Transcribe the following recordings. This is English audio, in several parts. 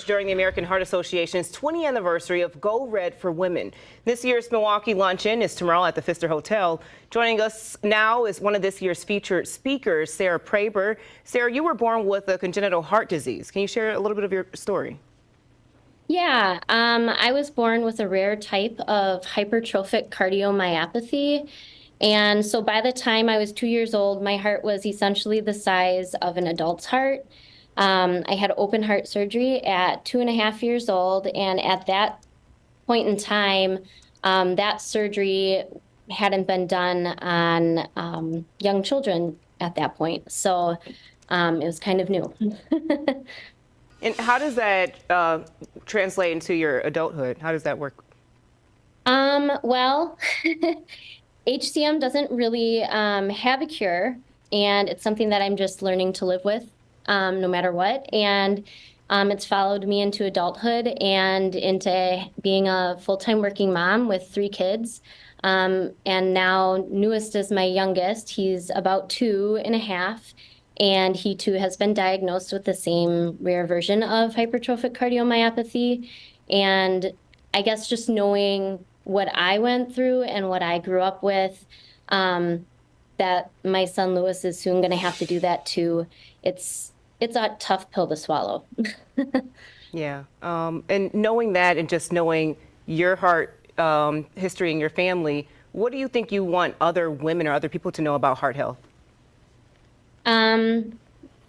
During the American Heart Association's 20th anniversary of Go Red for Women. This year's Milwaukee luncheon is tomorrow at the Pfister Hotel. Joining us now is one of this year's featured speakers, Sarah Praber. Sarah, you were born with a congenital heart disease. Can you share a little bit of your story? Yeah, I was born with a rare type of hypertrophic cardiomyopathy. And so by the time I was 2 years old, my heart was essentially the size of an adult's heart. I had open heart surgery at 2.5 years old. And at that point in time, that surgery hadn't been done on young children at that point. So it was kind of new. And how does that translate into your adulthood? How does that work? Well, HCM doesn't really have a cure, and it's something that I'm just learning to live with no matter what. And it's followed me into adulthood and into being a full-time working mom with 3 kids. And now newest is my youngest. He's about 2.5. And he too has been diagnosed with the same rare version of hypertrophic cardiomyopathy. And I guess just knowing what I went through and what I grew up with, that my son Lewis is soon going to have to do that too. It's a tough pill to swallow. Yeah. And knowing that and just knowing your heart history and your family, what do you think you want other women or other people to know about heart health?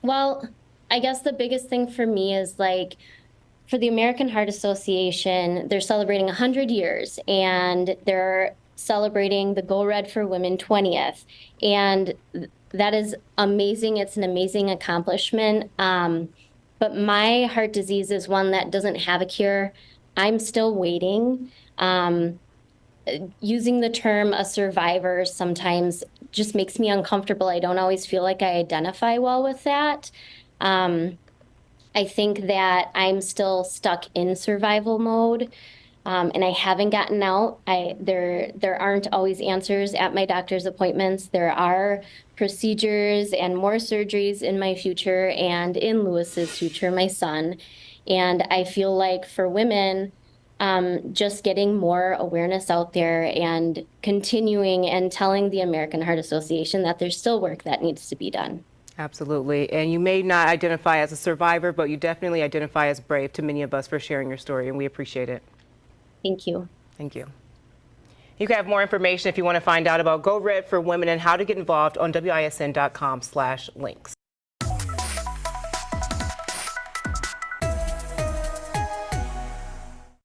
Well, I guess the biggest thing for me is for the American Heart Association, they're celebrating 100 years and they're celebrating the Go Red for Women 20th. And that is amazing. It's an amazing accomplishment. But my heart disease is one that doesn't have a cure. I'm still waiting. Using the term a survivor sometimes just makes me uncomfortable. I don't always feel like I identify well with that. I think that I'm still stuck in survival mode, and I haven't gotten out. There aren't always answers at my doctor's appointments. There are procedures and more surgeries in my future and in Lewis's future, my son. And I feel like for women, just getting more awareness out there and continuing and telling the American Heart Association that there's still work that needs to be done. Absolutely. And you may not identify as a survivor, but you definitely identify as brave to many of us for sharing your story, and we appreciate it. Thank you. Thank you. You can have more information if you want to find out about Go Red for Women and how to get involved on WISN.com/links.